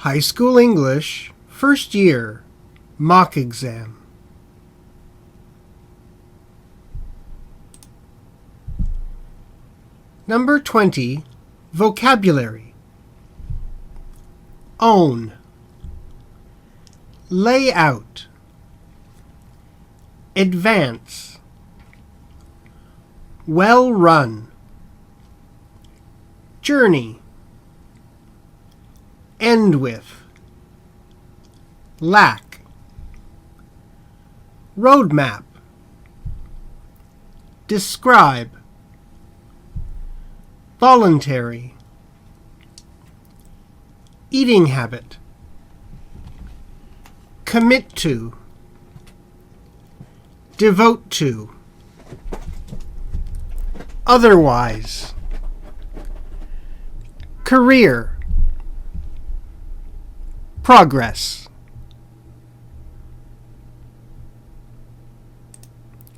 High School English, First Year, Mock Exam. Number 20, Vocabulary. Own. Lay out. Advance. Well run. Journey. End with. Lack. Roadmap. Describe. Voluntary. Eating habit. Commit to. Devote to. Otherwise. Career. Progress.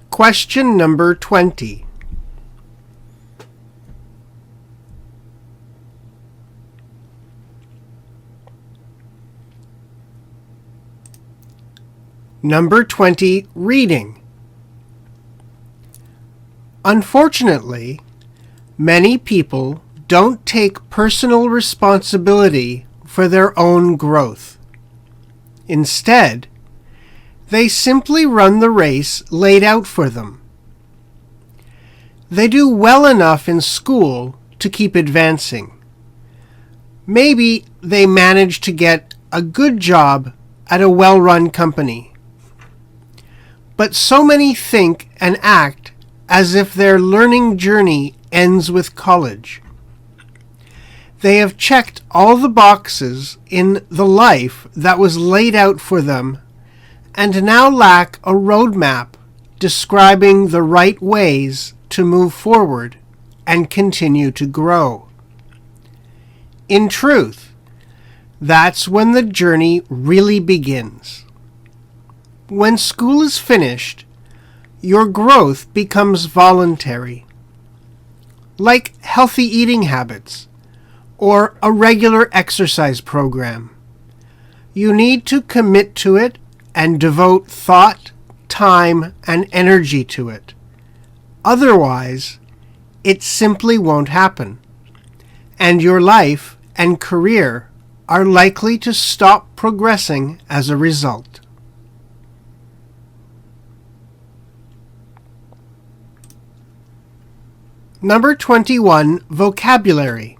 Question number 20. Number 20, reading. Unfortunately, many people don't take personal responsibility for their own growth. Instead, they simply run the race laid out for them. They do well enough in school to keep advancing. Maybe they manage to get a good job at a well-run company. But so many think and act as if their learning journey ends with college. They have checked all the boxes in the life that was laid out for them and now lack a roadmap describing the right ways to move forward and continue to grow. In truth, that's when the journey really begins. When school is finished, your growth becomes voluntary, like healthy eating habits or a regular exercise program. You need to commit to it and devote thought, time, and energy to it. Otherwise, it simply won't happen, and your life and career are likely to stop progressing as a result. Number 21, Vocabulary.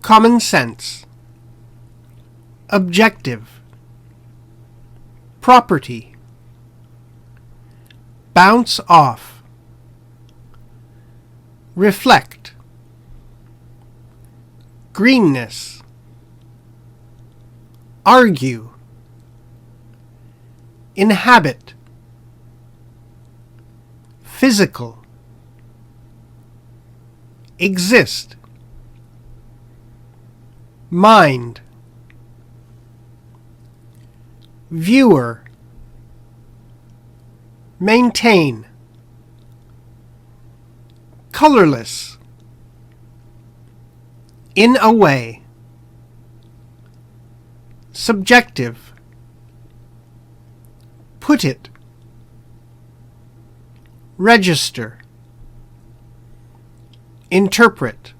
Common sense. Objective. Property. Bounce off. Reflect. Greenness. Argue. Inhabit. Physical. Exist. Mind. Viewer. Maintain. Colorless. In a way. Subjective. Put it. Register. Interpret.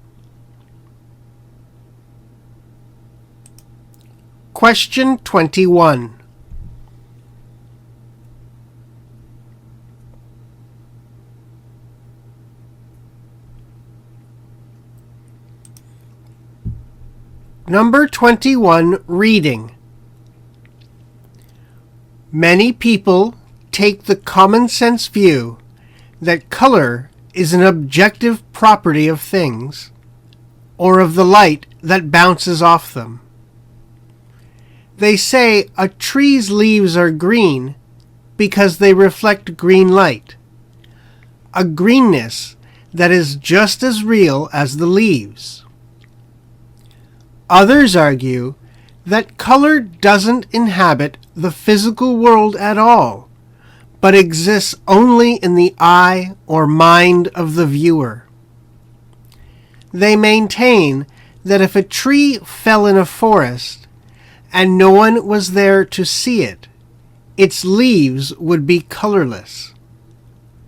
Question 21. Number 21, reading. Many people take the common sense view that color is an objective property of things, or of the light that bounces off them. They say a tree's leaves are green because they reflect green light, a greenness that is just as real as the leaves. Others argue that color doesn't inhabit the physical world at all, but exists only in the eye or mind of the viewer. They maintain that if a tree fell in a forest and no one was there to see it, its leaves would be colorless,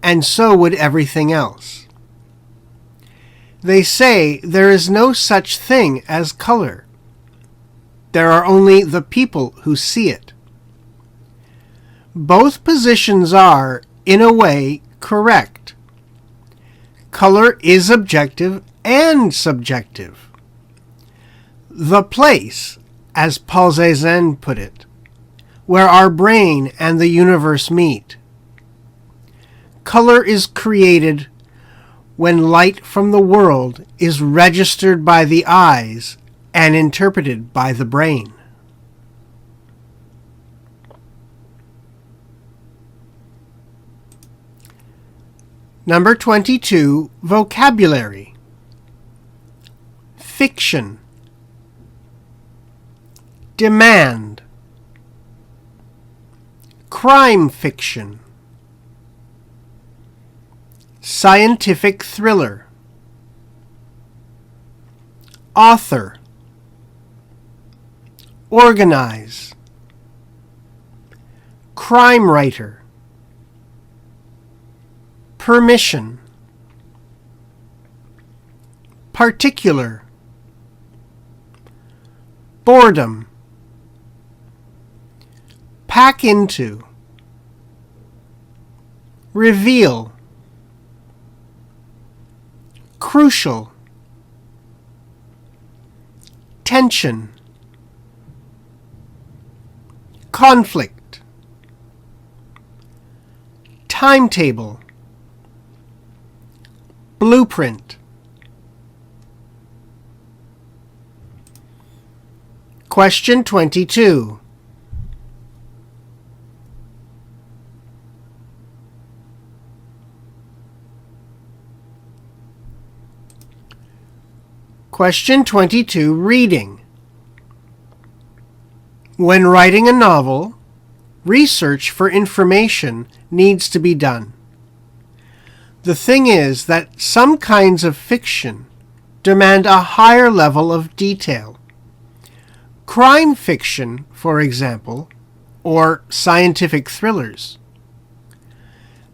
and so would everything else. They say there is no such thing as color. There are only the people who see it. Both positions are, in a way, correct. Color is objective and subjective. The place, as Paul Cézanne put it, where our brain and the universe meet. Color is created when light from the world is registered by the eyes and interpreted by the brain. Number 22, vocabulary. Fiction. Demand. Crime fiction. Scientific thriller. Author. Organize. Crime writer. Permission. Particular. Boredom. Pack into. Reveal. Crucial. Tension. Conflict. Timetable. Blueprint. Question 22. Question 22, reading. When writing a novel, research for information needs to be done. The thing is that some kinds of fiction demand a higher level of detail. Crime fiction, for example, or scientific thrillers.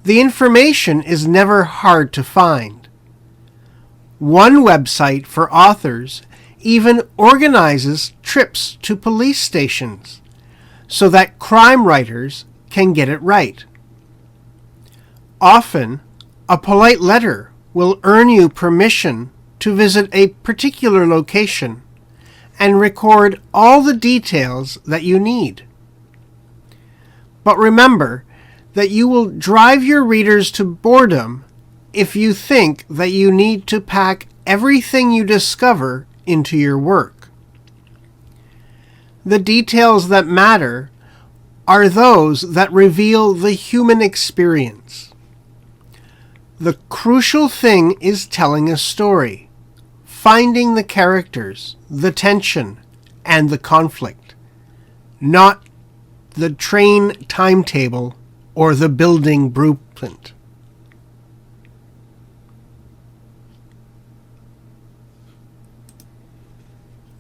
The information is never hard to find. One website for authors even organizes trips to police stations so that crime writers can get it right. Often, a polite letter will earn you permission to visit a particular location and record all the details that you need. But remember that you will drive your readers to boredom if you think that you need to pack everything you discover into your work. The details that matter are those that reveal the human experience. The crucial thing is telling a story, finding the characters, the tension, and the conflict, not the train timetable or the building blueprint.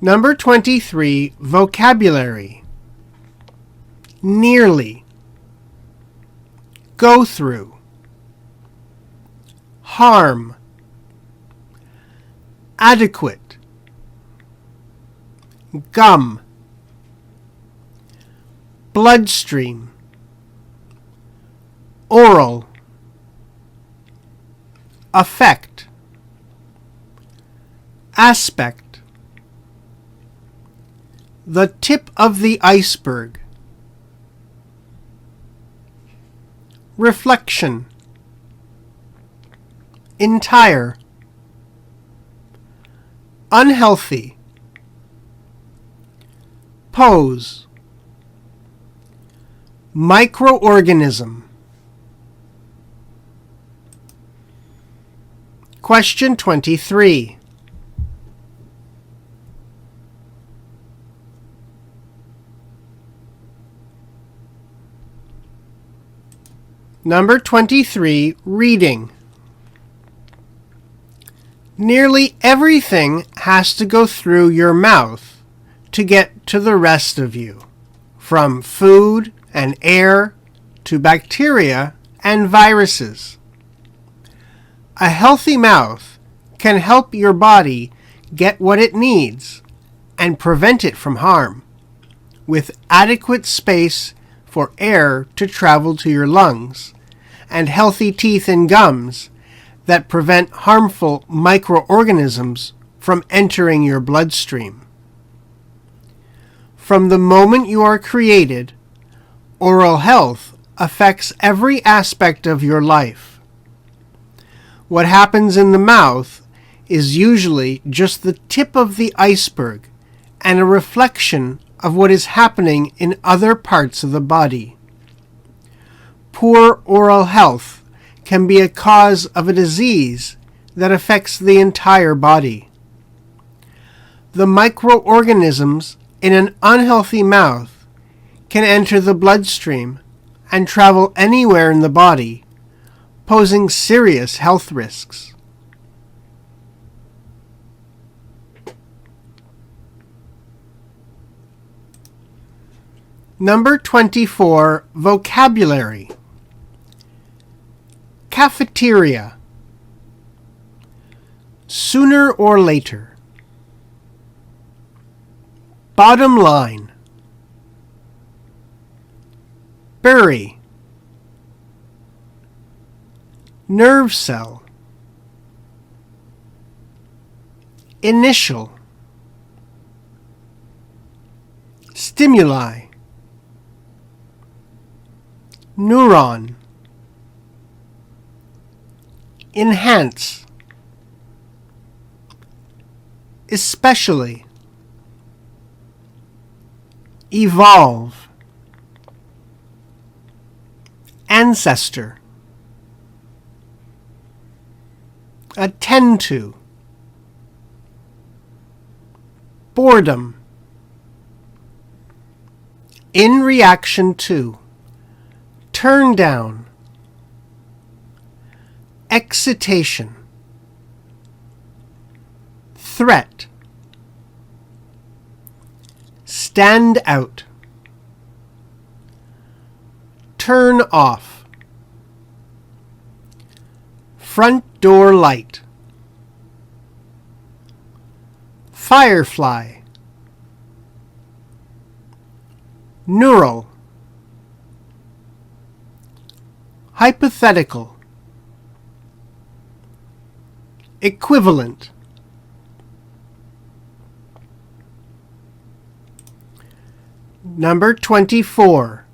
Number 23, vocabulary. Nearly. Go through. Harm. Adequate. Gum. Bloodstream. Oral. Affect. Aspect. The tip of the iceberg. Reflection. Entire. Unhealthy. Pose. Microorganism. Question 23. Number 23, reading. Nearly everything has to go through your mouth to get to the rest of you, from food and air to bacteria and viruses. A healthy mouth can help your body get what it needs and prevent it from harm, with adequate space for air to travel to your lungs, and healthy teeth and gums that prevent harmful microorganisms from entering your bloodstream. From the moment you are created, oral health affects every aspect of your life. What happens in the mouth is usually just the tip of the iceberg and a reflection of what is happening in other parts of the body. Poor oral health can be a cause of a disease that affects the entire body. The microorganisms in an unhealthy mouth can enter the bloodstream and travel anywhere in the body, posing serious health risks. Number 24, vocabulary. Cafeteria. Sooner or later. Bottom line. Bury. Nerve cell. Initial. Stimuli. Neuron. Enhance. Especially. Evolve. Ancestor. Attend to. Boredom. In reaction to. Turn down. Excitation. Threat. Stand out. Turn off. Front door light. Firefly. Neural. Hypothetical. Equivalent. Number 24.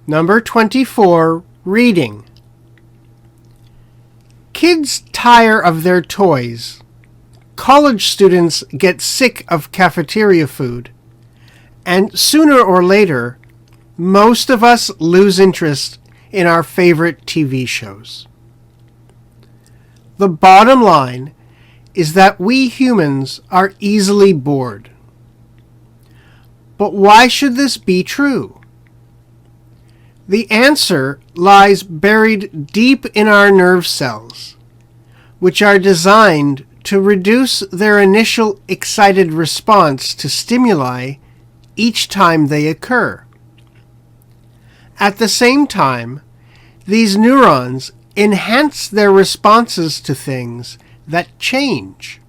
Number 24, reading. Kids tire of their toys. College students get sick of cafeteria food. And sooner or later, most of us lose interest in our favorite TV shows. The bottom line is that we humans are easily bored. But why should this be true? The answer lies buried deep in our nerve cells, which are designed to reduce their initial excited response to stimuli each time they occur. At the same time, these neurons enhance their responses to things that change,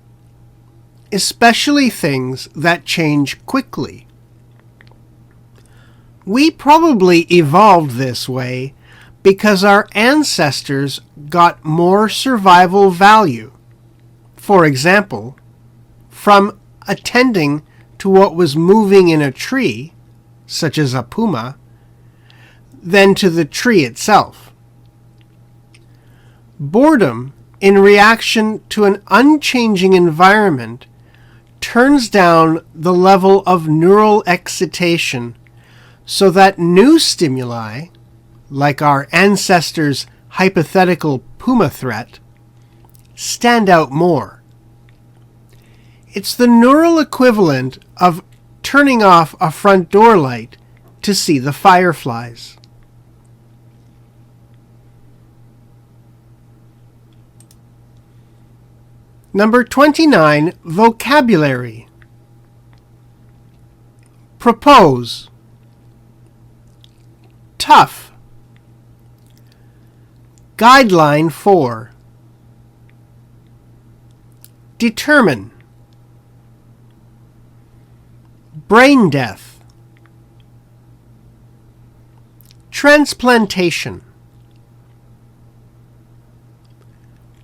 especially things that change quickly. We probably evolved this way because our ancestors got more survival value, for example, from attending to what was moving in a tree, such as a puma, than to the tree itself. Boredom, in reaction to an unchanging environment, turns down the level of neural excitation so that new stimuli, like our ancestors' hypothetical puma threat, stand out more. It's the neural equivalent of turning off a front door light to see the fireflies. Number 29, vocabulary. Propose. Tough. Guideline for. Determine. Brain death. Transplantation.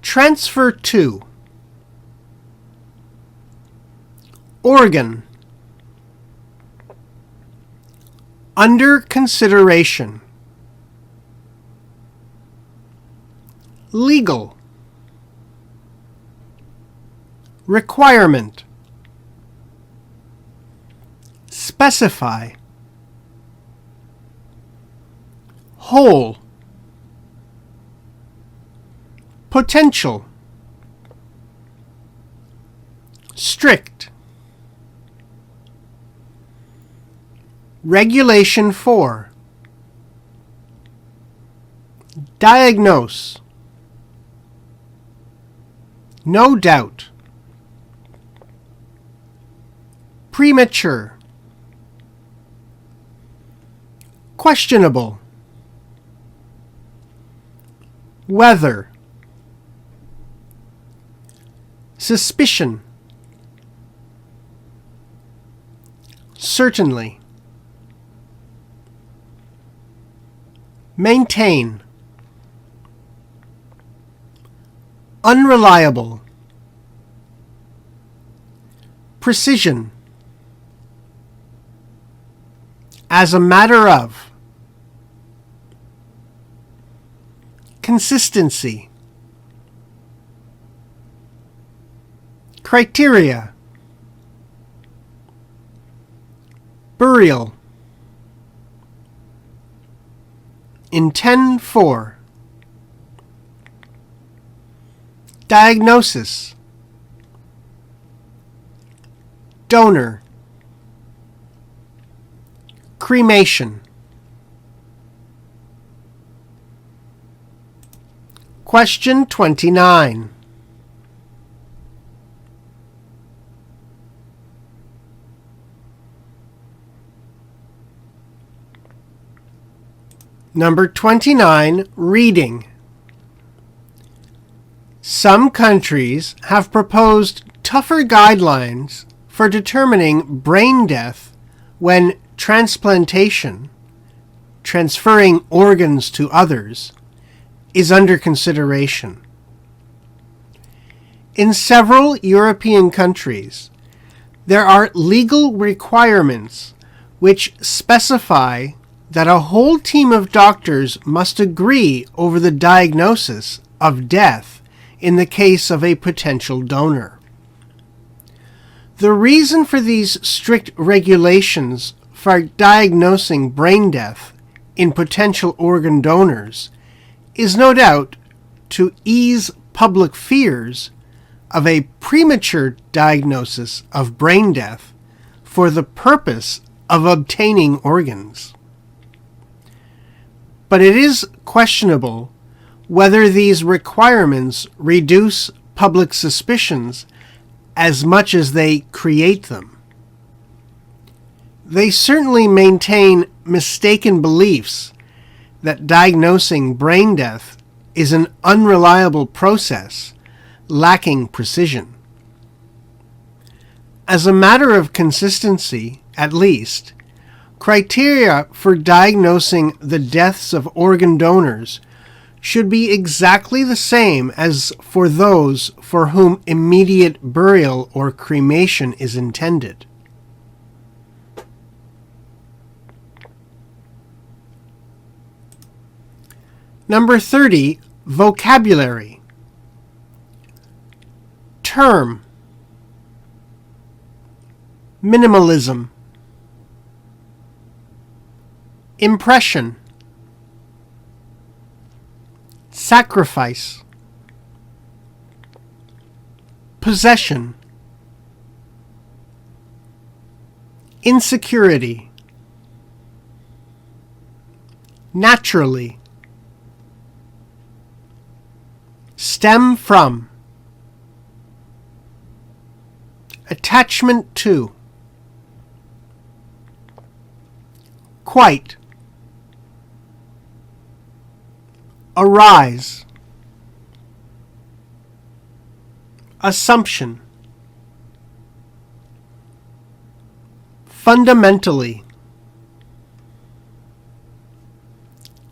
Transfer to. Organ. Under consideration. Legal. Requirement. Specify. Whole. Potential. Strict. Regulation for. Diagnose. No doubt. Premature. Questionable. Whether. Suspicion. Certainly. Maintain. Unreliable. Precision. As a matter of. Consistency. Criteria. Burial. Intend for. Diagnosis. Donor. Cremation. Question 29. Number 29, reading. Some countries have proposed tougher guidelines for determining brain death when transplantation, transferring organs to others, is under consideration. In several European countries, there are legal requirements which specify that a whole team of doctors must agree over the diagnosis of death in the case of a potential donor. The reason for these strict regulations for diagnosing brain death in potential organ donors is no doubt to ease public fears of a premature diagnosis of brain death for the purpose of obtaining organs. But it is questionable whether these requirements reduce public suspicions as much as they create them. They certainly maintain mistaken beliefs that diagnosing brain death is an unreliable process lacking precision. As a matter of consistency, at least, criteria for diagnosing the deaths of organ donors should be exactly the same as for those for whom immediate burial or cremation is intended. Number 30, vocabulary. Term. Minimalism. Impression. Sacrifice. Possession. insecurity, naturally, stem from, attachment to, quite, arise, assumption, fundamentally,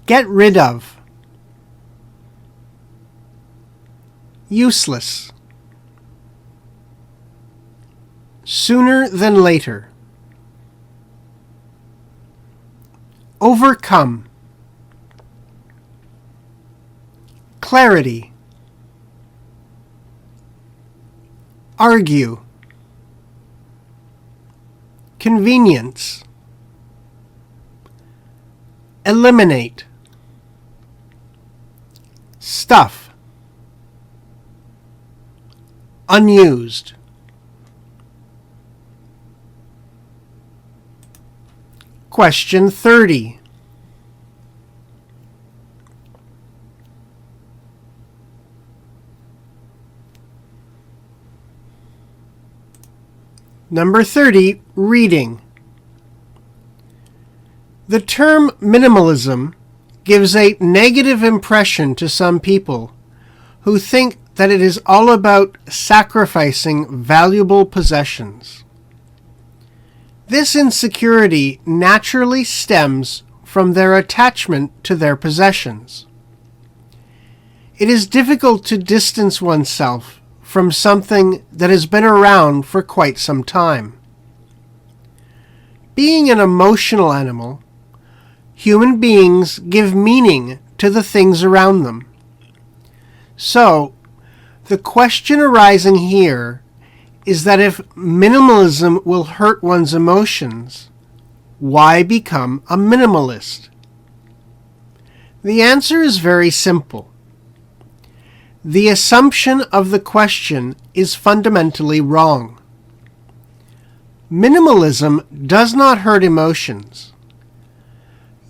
get rid of, useless, sooner than later, overcome, clarity, argue, convenience, eliminate, stuff, unused. Question 30. Number 30, reading. The term minimalism gives a negative impression to some people who think that it is all about sacrificing valuable possessions. This insecurity naturally stems from their attachment to their possessions. It is difficult to distance oneself from something that has been around for quite some time. Being an emotional animal, human beings give meaning to the things around them. So, the question arising here is that if minimalism will hurt one's emotions, why become a minimalist? The answer is very simple. The assumption of the question is fundamentally wrong. Minimalism does not hurt emotions.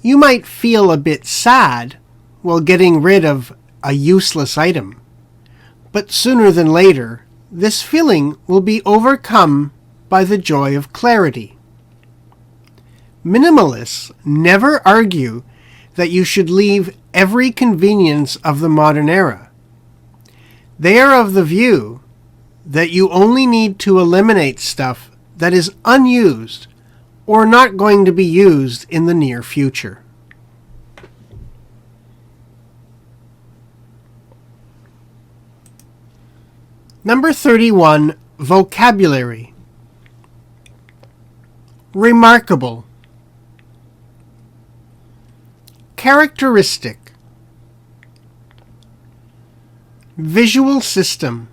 You might feel a bit sad while getting rid of a useless item, but sooner than later, this feeling will be overcome by the joy of clarity. Minimalists never argue that you should leave every convenience of the modern era. They are of the view that you only need to eliminate stuff that is unused or not going to be used in the near future. Number 31, vocabulary. Remarkable, characteristic, visual system,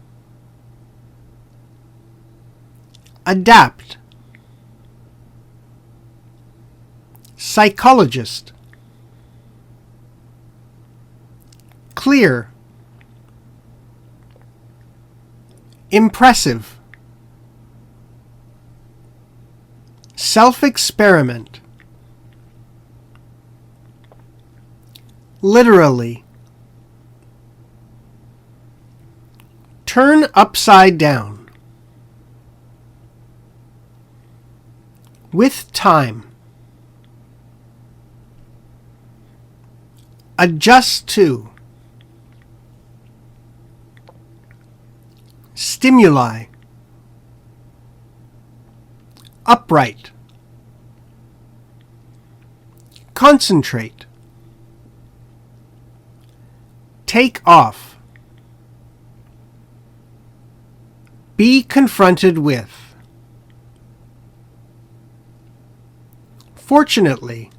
adapt, psychologist, clear, impressive, self-experiment, literally, turn upside down, with time, adjust to, stimuli, upright, concentrate, take off, be confronted with, fortunately,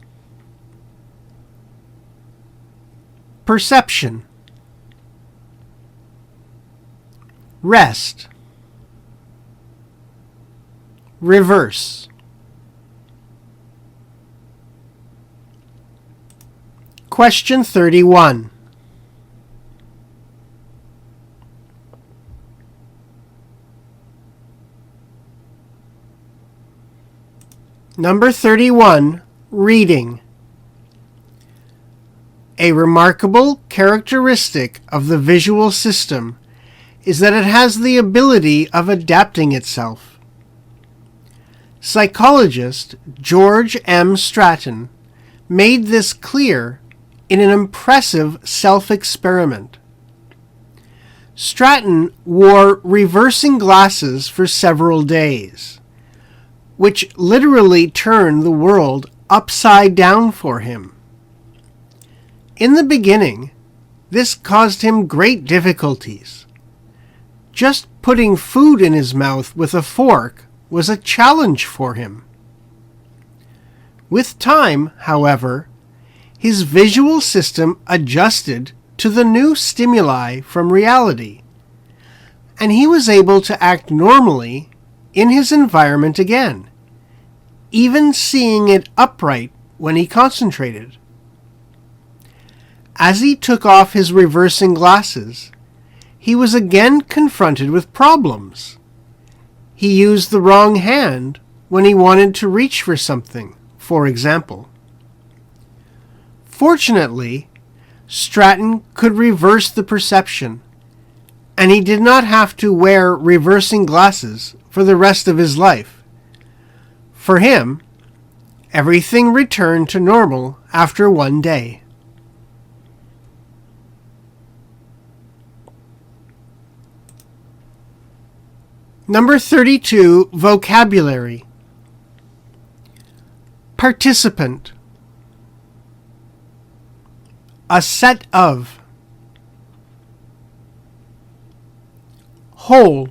perception, rest, reverse. Question 31. Number 31, reading. A remarkable characteristic of the visual system is that it has the ability of adapting itself. Psychologist George M. Stratton made this clear in an impressive self-experiment. Stratton wore reversing glasses for several days, which literally turned the world upside down for him. In the beginning, this caused him great difficulties. Just putting food in his mouth with a fork was a challenge for him. With time, however, his visual system adjusted to the new stimuli from reality, and he was able to act normally in his environment again, even seeing it upright when he concentrated. As he took off his reversing glasses, he was again confronted with problems. He used the wrong hand when he wanted to reach for something, for example. Fortunately, Stratton could reverse the perception, and he did not have to wear reversing glasses for the rest of his life. For him, everything returned to normal after one day. Number 32, vocabulary. Participant. A set of. Whole.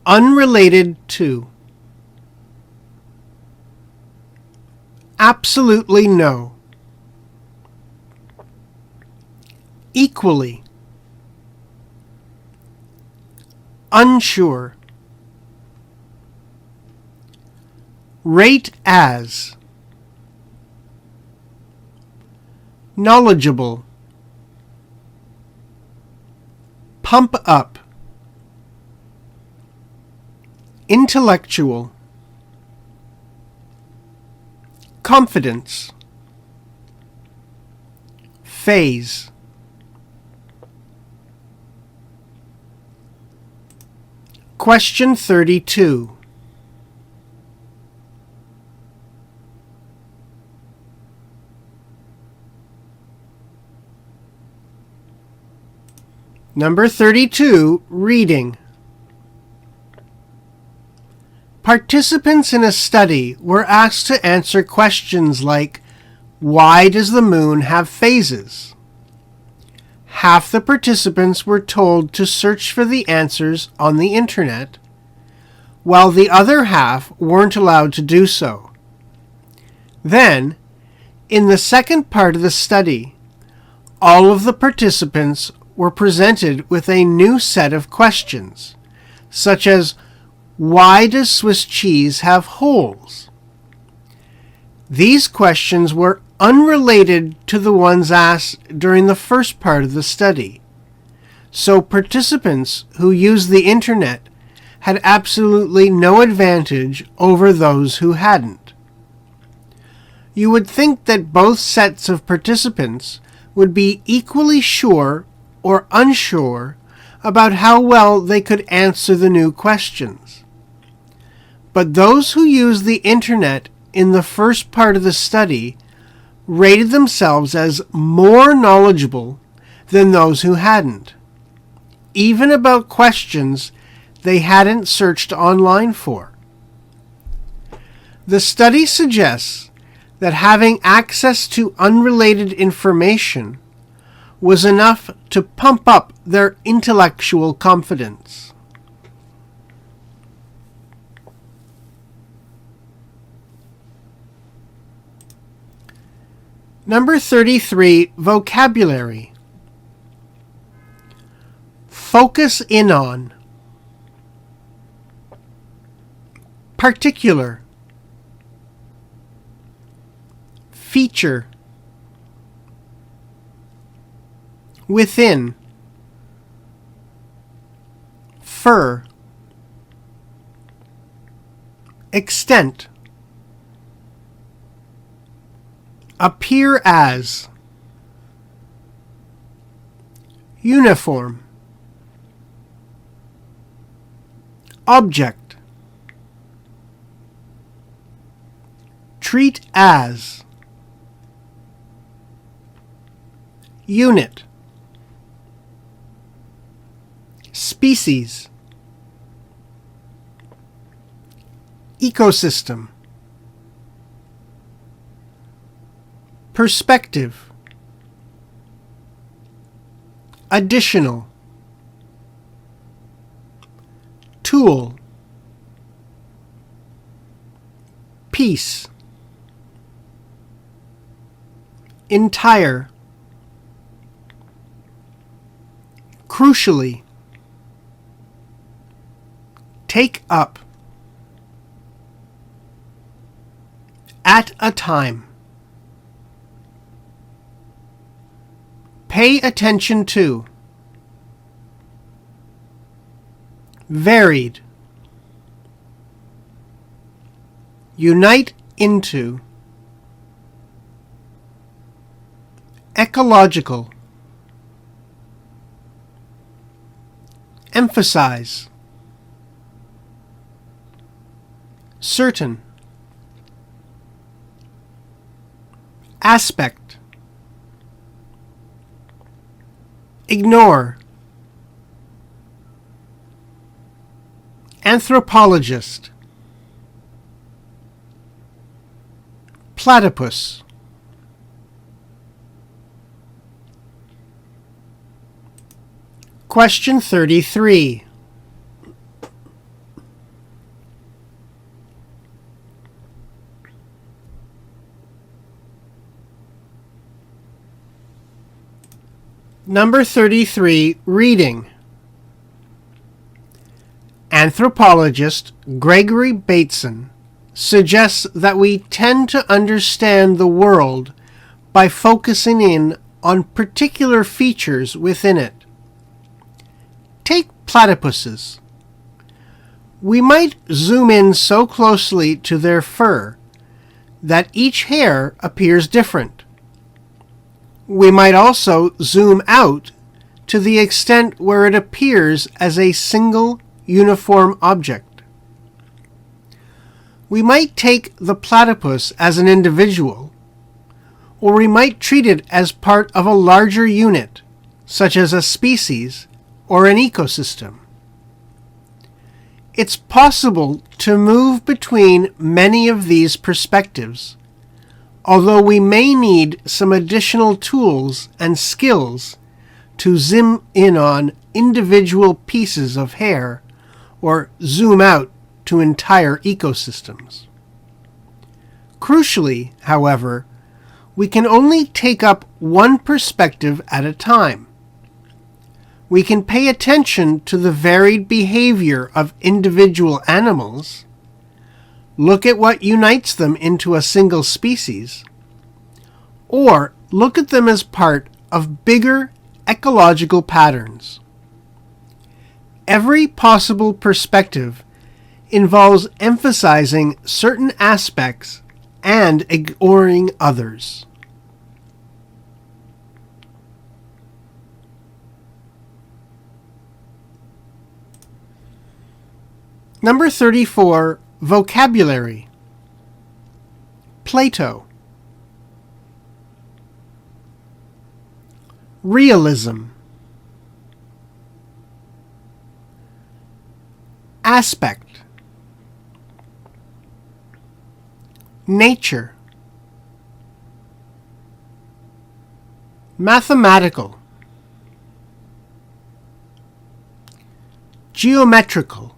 Unrelated to. Absolutely no. Equally. Unsure. Rate as. Knowledgeable. Pump up. Intellectual. Confidence. Phase. Question 32. Number 32, reading. Participants in a study were asked to answer questions like, why does the moon have phases? Half the participants were told to search for the answers on the internet, while the other half weren't allowed to do so. Then, in the second part of the study, all of the participants were presented with a new set of questions, such as, why does Swiss cheese have holes? These questions were unrelated to the ones asked during the first part of the study, so participants who used the internet had absolutely no advantage over those who hadn't. You would think that both sets of participants would be equally sure or unsure about how well they could answer the new questions. But those who used the internet in the first part of the study rated themselves as more knowledgeable than those who hadn't, even about questions they hadn't searched online for. The study suggests that having access to unrelated information was enough to pump up their intellectual confidence. Number 33, vocabulary. Focus in on. Particular. Feature. Within. Fur. extent, appear as, uniform, object, treat as, unit, species, ecosystem, perspective, additional, tool, piece, entire, crucially, take up, at a time, pay attention to, varied, unite into, ecological, emphasize, certain, aspect, ignore, anthropologist, platypus, Question 33. Number 33, reading. Anthropologist Gregory Bateson suggests that we tend to understand the world by focusing in on particular features within it. Take platypuses. We might zoom in so closely to their fur that each hair appears different. We might also zoom out to the extent where it appears as a single uniform object. We might take the platypus as an individual, or we might treat it as part of a larger unit, such as a species or an ecosystem. It's possible to move between many of these perspectives, although we may need some additional tools and skills to zoom in on individual pieces of hair or zoom out to entire ecosystems. Crucially, however, we can only take up one perspective at a time. We can pay attention to the varied behavior of individual animals, look at what unites them into a single species, or look at them as part of bigger ecological patterns. Every possible perspective involves emphasizing certain aspects and ignoring others. Number 34, vocabulary. Plato. Realism. Aspect. Nature. Mathematical. Geometrical.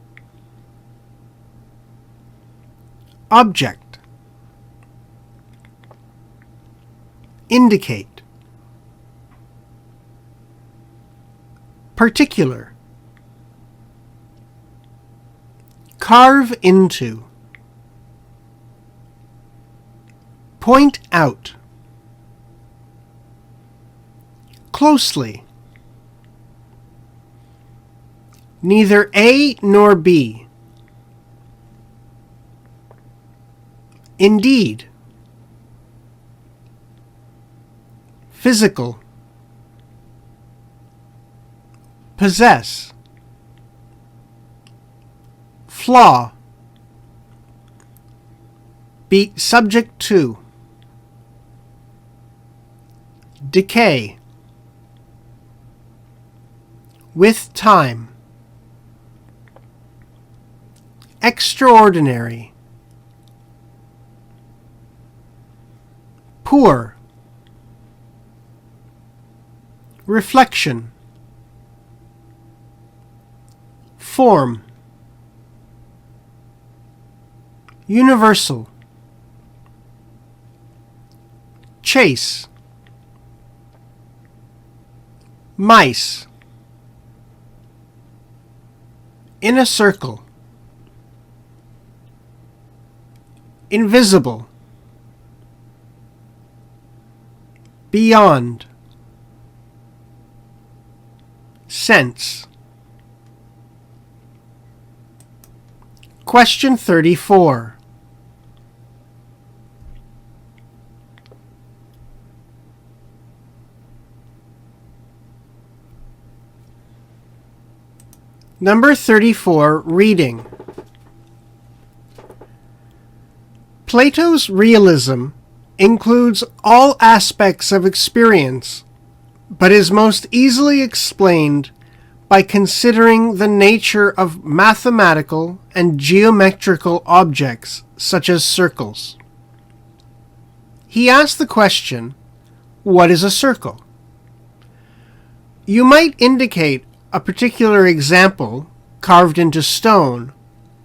Object. Indicate. Particular. Carve into. Point out. Closely. Neither A nor B. Indeed. Physical. Possess. Flaw. Be subject to. Decay. With time. Extraordinary. Poor. Reflection. Form. Universal. Chase. Mice. In a circle. Invisible. Beyond. Sense. Question 34. Number 34, reading. Plato's realism includes all aspects of experience, but is most easily explained by considering the nature of mathematical and geometrical objects such as circles. He asked the question, what is a circle? You might indicate a particular example carved into stone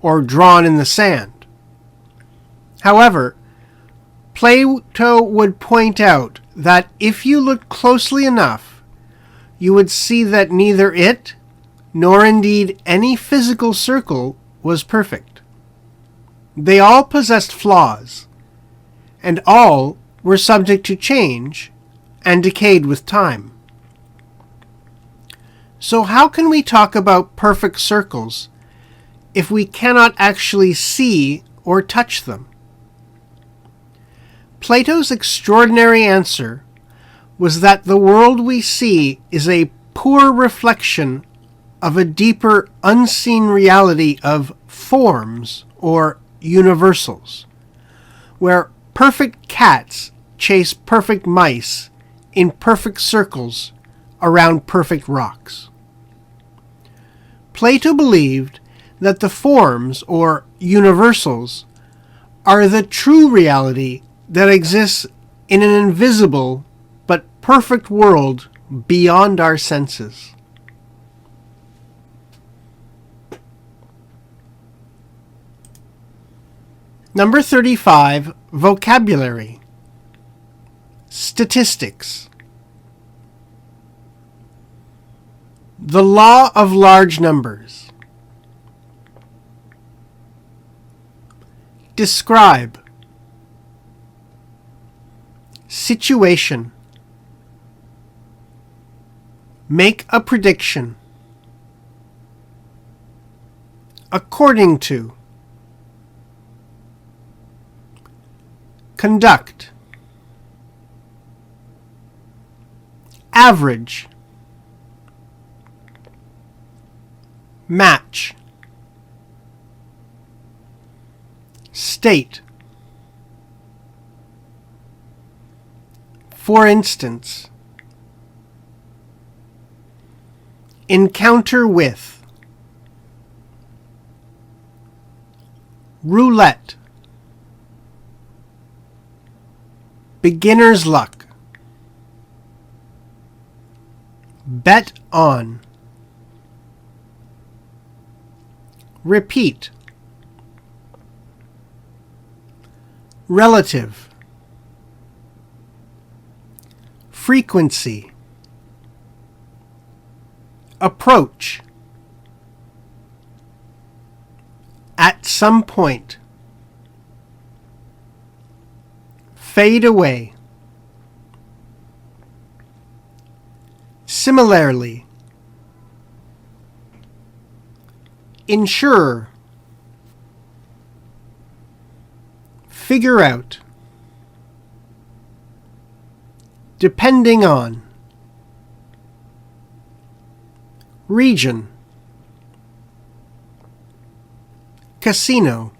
or drawn in the sand. However, Plato would point out that if you looked closely enough, you would see that neither it, nor indeed any physical circle, was perfect. They all possessed flaws, and all were subject to change and decayed with time. So how can we talk about perfect circles if we cannot actually see or touch them? Plato's extraordinary answer was that the world we see is a poor reflection of a deeper, unseen reality of forms or universals, where perfect cats chase perfect mice in perfect circles around perfect rocks. Plato believed that the forms, or universals, are the true reality that exists in an invisible but perfect world beyond our senses. Number 35, vocabulary. Statistics. The law of large numbers. Describe. Situation. Make a prediction. According to. Conduct. Average. Match. State. For instance. Encounter with. Roulette. Beginner's luck. Bet on. Repeat. Relative. Frequency. Approach. At some point. Fade away. Similarly. Ensure. Figure out. Depending on. Region. Casino.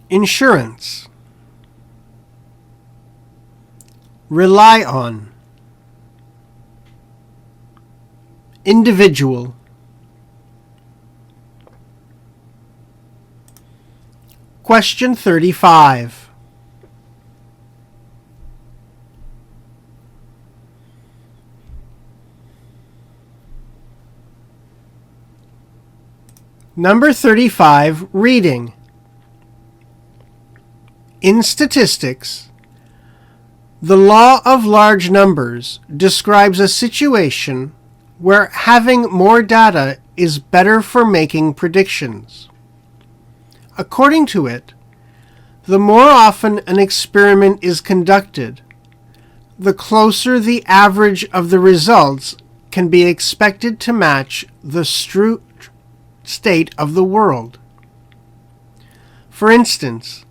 Insurance. Rely on. Individual. Question 35. Number 35, reading. In statistics, the law of large numbers describes a situation where having more data is better for making predictions. According to it, the more often an experiment is conducted, the closer the average of the results can be expected to match the state of the world. For instance,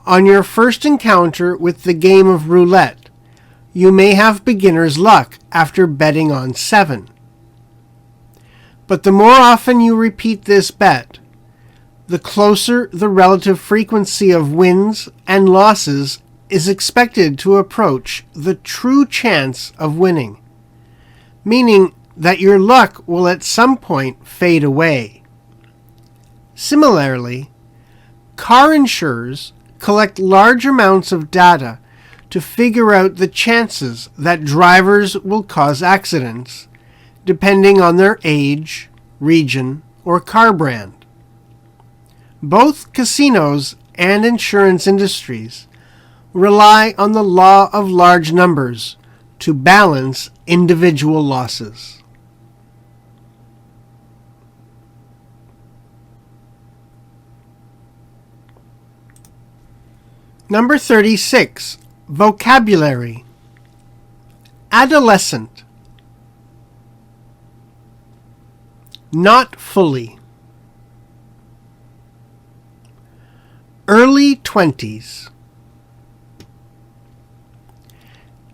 on your first encounter with the game of roulette, you may have beginner's luck after betting on 7. But the more often you repeat this bet, the closer the relative frequency of wins and losses is expected to approach the true chance of winning, meaning that your luck will at some point fade away. Similarly, car insurers collect large amounts of data to figure out the chances that drivers will cause accidents, depending on their age, region, or car brand. Both casinos and insurance industries rely on the law of large numbers to balance individual losses. Number 36, vocabulary. Adolescent. Not fully. Early 20s.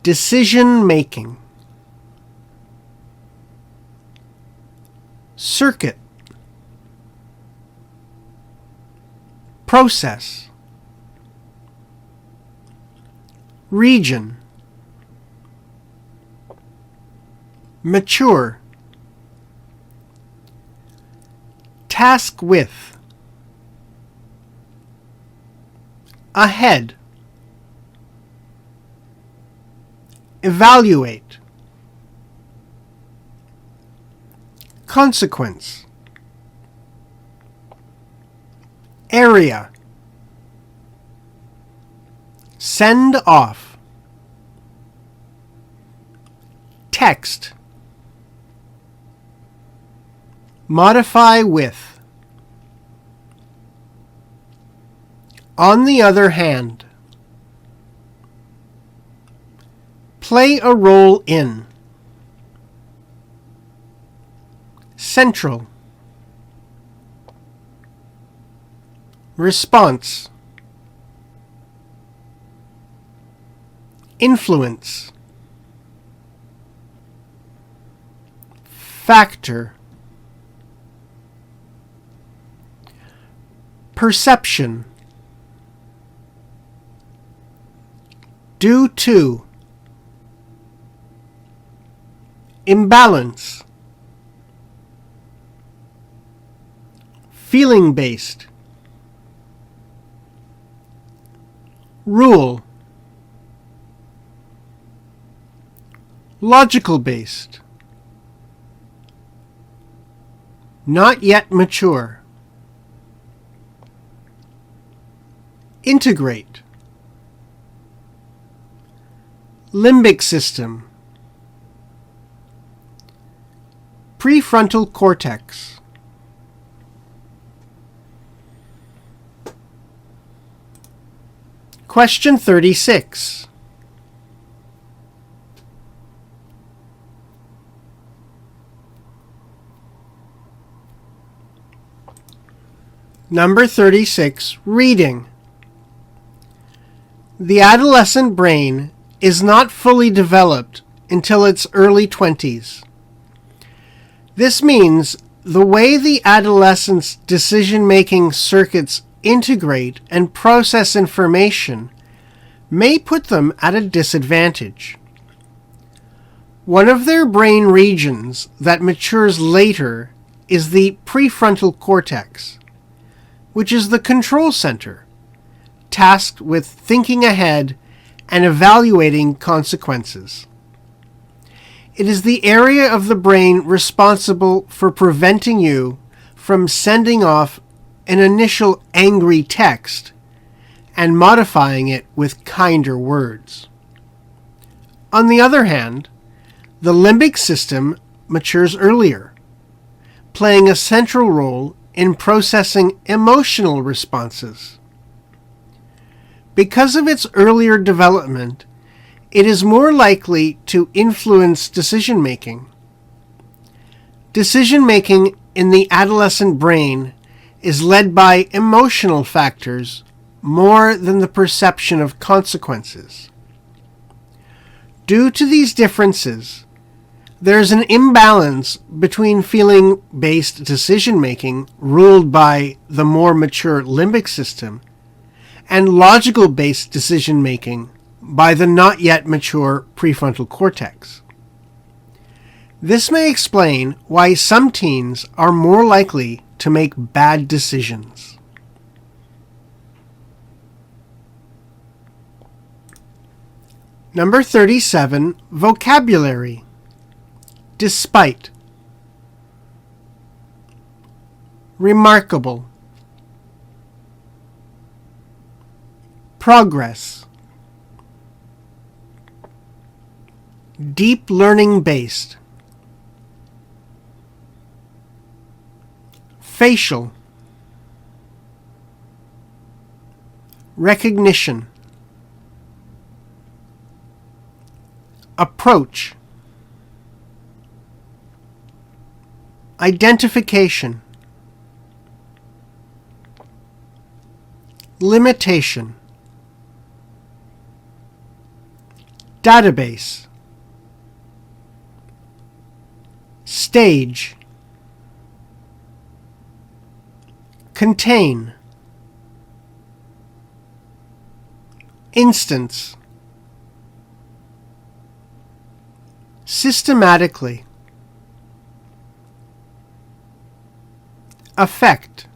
Decision making. Circuit. Process. Region. Mature. Task with. Ahead. Evaluate. Consequence. Area. Send off. Text. Modify with. On the other hand. Play a role in. Central. Response. Influence. Factor. Perception. Due to. Imbalance. Feeling-based. Rule. Logical-based. Not yet mature. Integrate. Limbic system. Prefrontal cortex. Question 36. Number 36, reading. The adolescent brain is not fully developed until its early 20s. This means the way the adolescent's decision-making circuits integrate and process information may put them at a disadvantage. One of their brain regions that matures later is the prefrontal cortex, which is the control center, tasked with thinking ahead and evaluating consequences. It is the area of the brain responsible for preventing you from sending off an initial angry text and modifying it with kinder words. On the other hand, the limbic system matures earlier, playing a central role in processing emotional responses. Because of its earlier development, it is more likely to influence decision-making. Decision-making in the adolescent brain is led by emotional factors more than the perception of consequences. Due to these differences, there is an imbalance between feeling-based decision-making ruled by the more mature limbic system and logical-based decision-making by the not yet mature prefrontal cortex. This may explain why some teens are more likely to make bad decisions. Number 37, vocabulary. Despite. Remarkable. Progress. Deep learning based. Facial. Recognition. Approach. Identification. Limitation. Database. Stage. Contain. Instance. Systematically. Affect.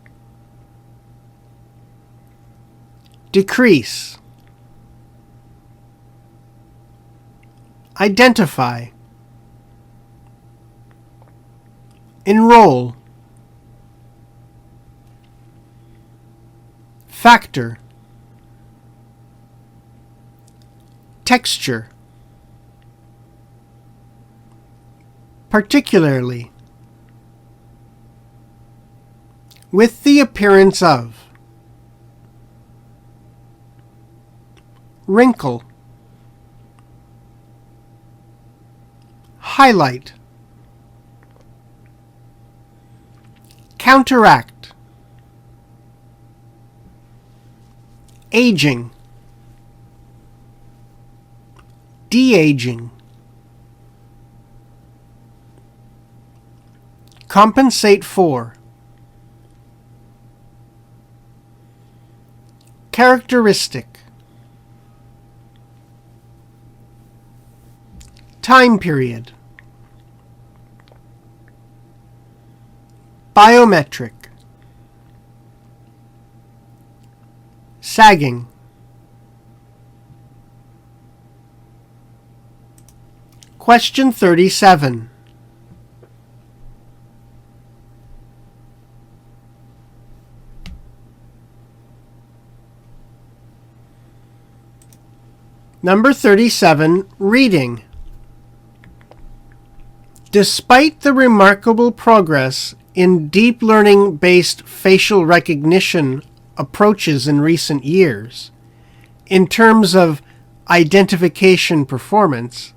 Decrease. Identify. Enroll. Factor. Texture. Particularly. With the appearance of. Wrinkle. Highlight. Counteract. Aging. De-aging. Compensate for. Characteristic. Time period. Biometric. Sagging. Question 37. Number 37, reading. Despite the remarkable progress in deep learning-based facial recognition approaches in recent years, in terms of identification performance,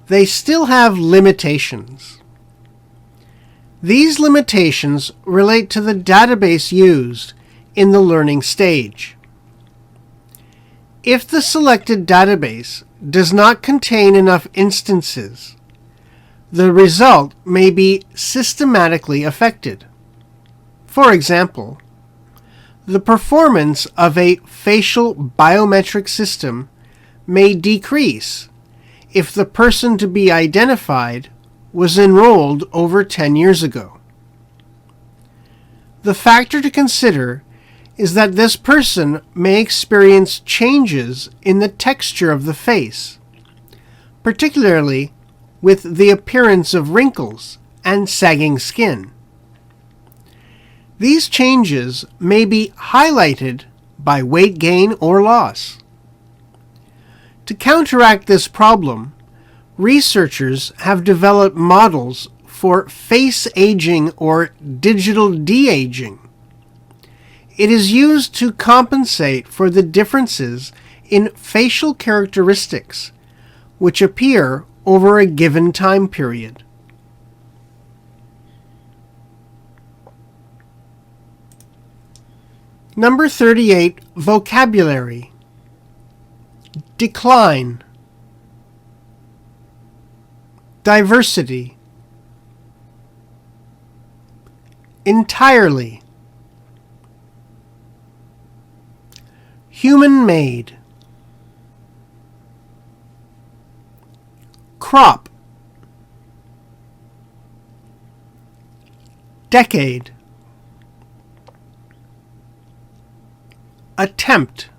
they still have limitations. These limitations relate to the database used in the learning stage. If the selected database does not contain enough instances, the result may be systematically affected. For example, the performance of a facial biometric system may decrease if the person to be identified was enrolled over 10 years ago. The factor to consider is that this person may experience changes in the texture of the face, particularly with the appearance of wrinkles and sagging skin. These changes may be highlighted by weight gain or loss. To counteract this problem, researchers have developed models for face aging or digital de-aging. It is used to compensate for the differences in facial characteristics which appear over a given time period. Number 38, vocabulary. Decline. Diversity. Entirely. Human-made. Crop. Decade. Attempt.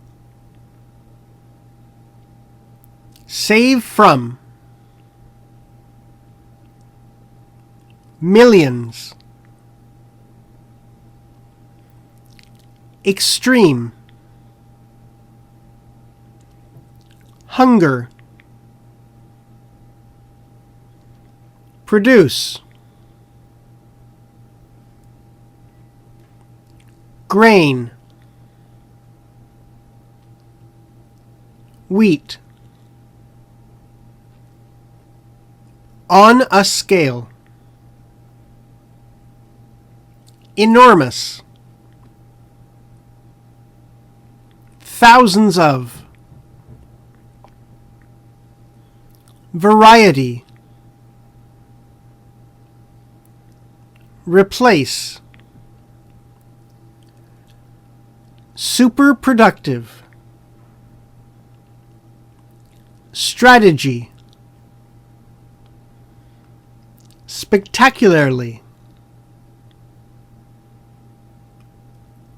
Save from. Millions. Extreme. Hunger. Produce. Grain. Wheat. On a scale. Enormous. Thousands of. Variety. Replace. Super productive. Strategy. Spectacularly.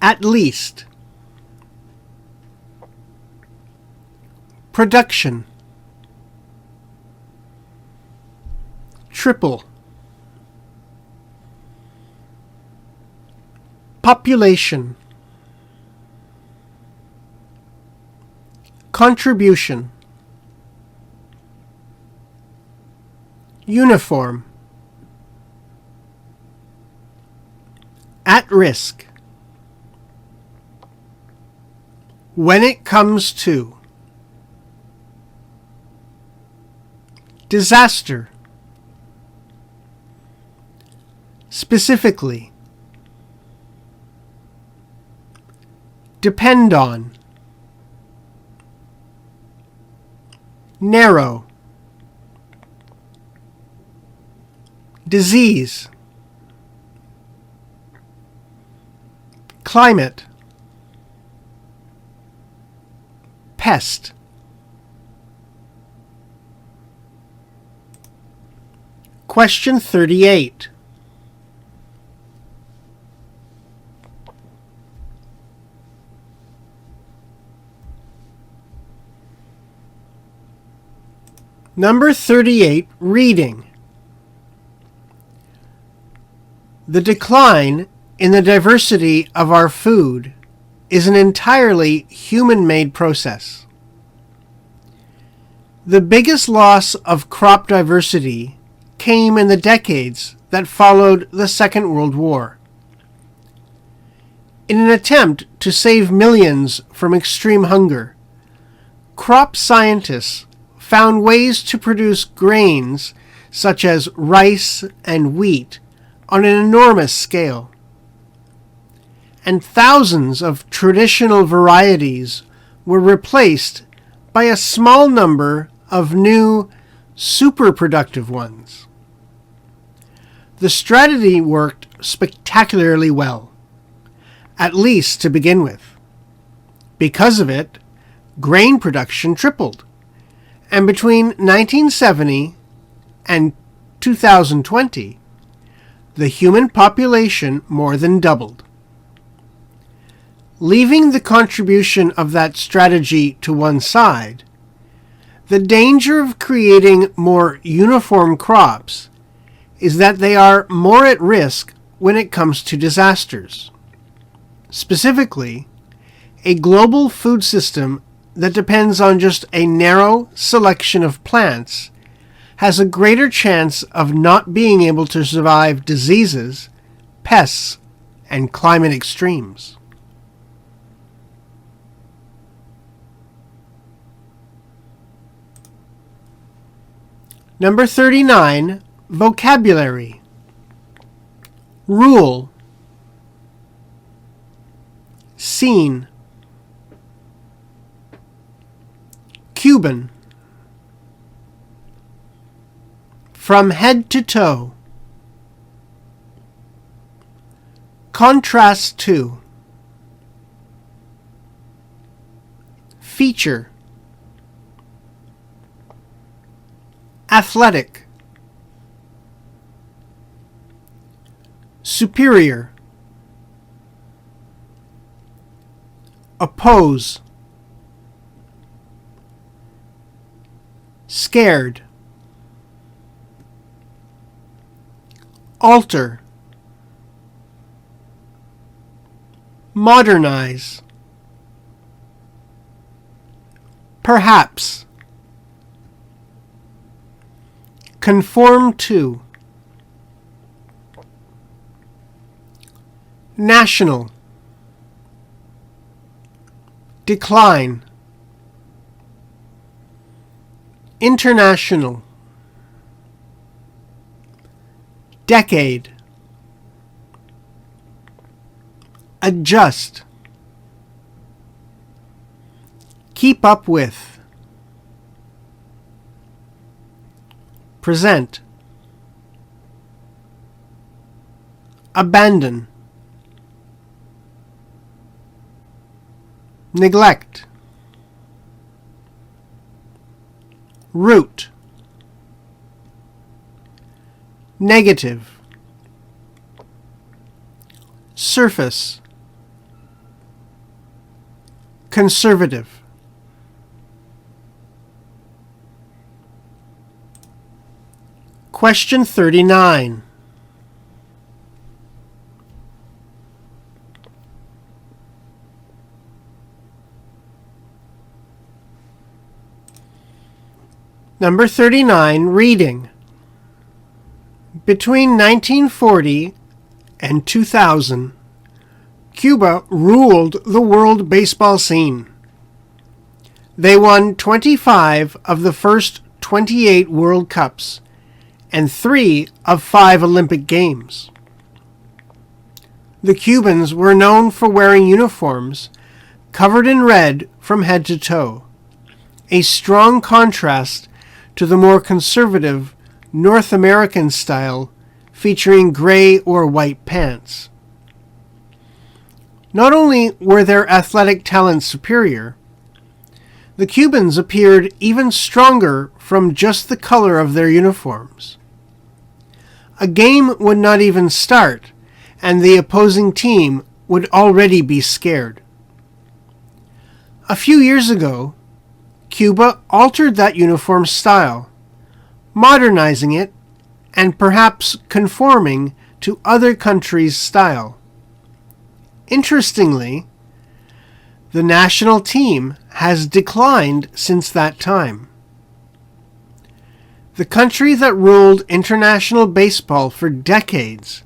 At least. Production. Triple. Population. Contribution. Uniform. At risk. When it comes to. Disaster. Specifically. Depend on. Narrow. Disease. Climate. Pest. Question 38. Number 38, reading. The decline in the diversity of our food is an entirely human-made process. The biggest loss of crop diversity came in the decades that followed the Second World War. In an attempt to save millions from extreme hunger, crop scientists found ways to produce grains such as rice and wheat on an enormous scale, and thousands of traditional varieties were replaced by a small number of new, super productive ones. The strategy worked spectacularly well, at least to begin with. Because of it, grain production tripled, and between 1970 and 2020, the human population more than doubled. Leaving the contribution of that strategy to one side, the danger of creating more uniform crops is that they are more at risk when it comes to disasters. Specifically, a global food system that depends on just a narrow selection of plants has a greater chance of not being able to survive diseases, pests, and climate extremes. Number 39, vocabulary. Rule. Scene. Cuban. From head to toe. Contrast to. Feature. Athletic. Superior. Oppose. Scared. Alter. Modernize. Perhaps. Conform to. National. Decline. International. Decade. Adjust. Keep up with. Present. Abandon. Neglect. Root. Negative. Surface. Conservative. Question 39. Number 39, reading. Between 1940 and 2000, Cuba ruled the world baseball scene. They won 25 of the first 28 World Cups and 3 of 5 Olympic Games. The Cubans were known for wearing uniforms covered in red from head to toe, a strong contrast to the more conservative North American style featuring gray or white pants. Not only were their athletic talents superior, the Cubans appeared even stronger from just the color of their uniforms. A game would not even start, and the opposing team would already be scared. A few years ago, Cuba altered that uniform style, modernizing it and perhaps conforming to other countries' style. Interestingly, the national team has declined since that time. The country that ruled international baseball for decades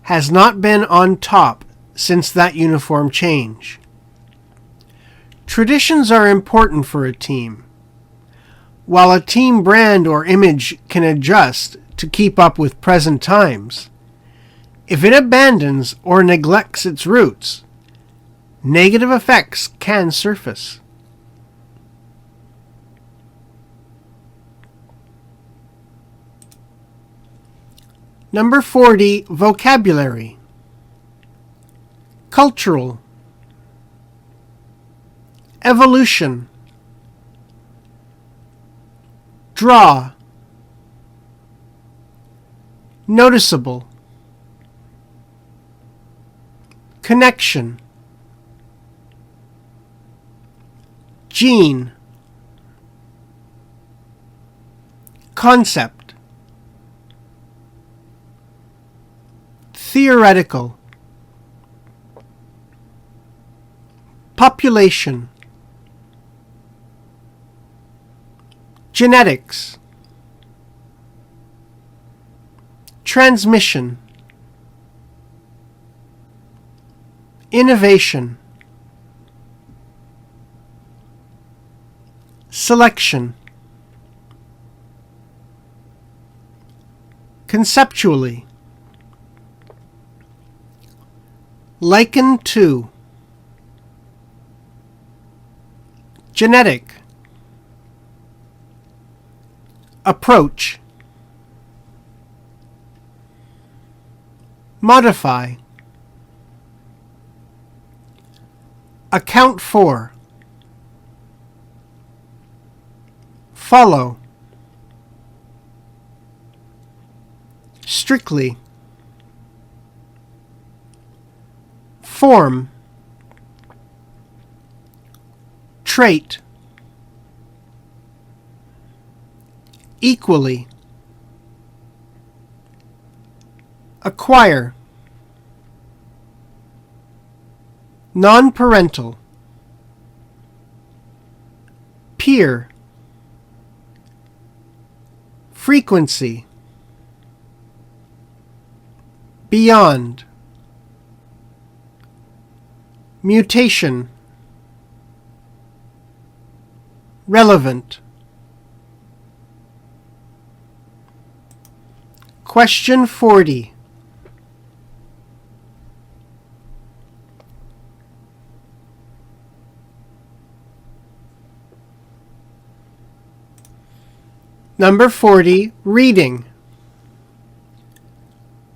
has not been on top since that uniform change. Traditions are important for a team. While a team brand or image can adjust to keep up with present times, If it abandons or neglects its roots, negative effects can surface. Number 40, vocabulary. Cultural. Evolution. Draw. Noticeable. Connection. Gene. Concept. Theoretical. Population. Genetics. Transmission. Innovation. Selection. Conceptually. Liken to. Genetic. Approach. Modify. Account for. Follow. Strictly. Form. Trait. Equally. Acquire. Non-parental. Peer. Frequency. Beyond. Mutation. Relevant. Question 40. Number 40, reading.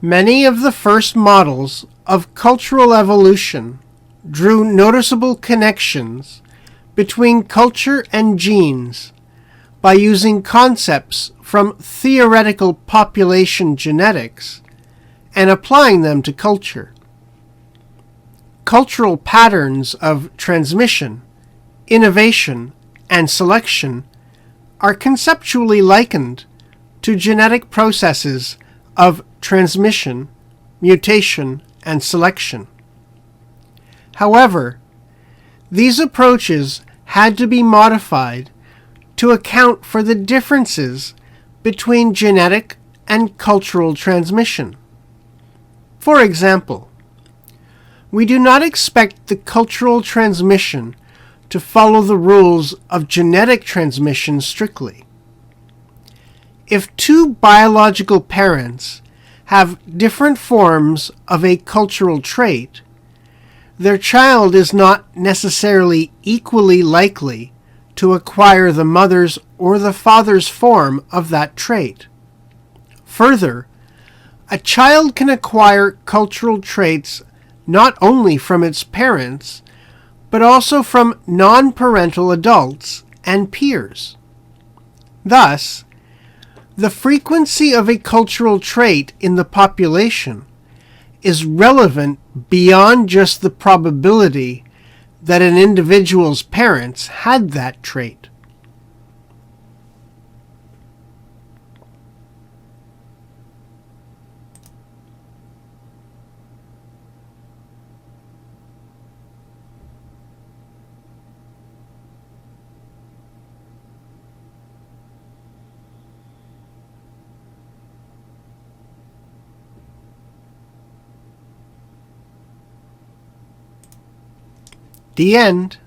Many of the first models of cultural evolution drew noticeable connections between culture and genes by using concepts from theoretical population genetics and applying them to culture. Cultural patterns of transmission, innovation, and selection are conceptually likened to genetic processes of transmission, mutation, and selection. However, these approaches had to be modified to account for the differences between genetic and cultural transmission. For example, we do not expect the cultural transmission to follow the rules of genetic transmission strictly. If two biological parents have different forms of a cultural trait, their child is not necessarily equally likely to acquire the mother's or the father's form of that trait. Further, a child can acquire cultural traits not only from its parents, but also from non-parental adults and peers. Thus, the frequency of a cultural trait in the population is relevant beyond just the probability that an individual's parents had that trait. The end.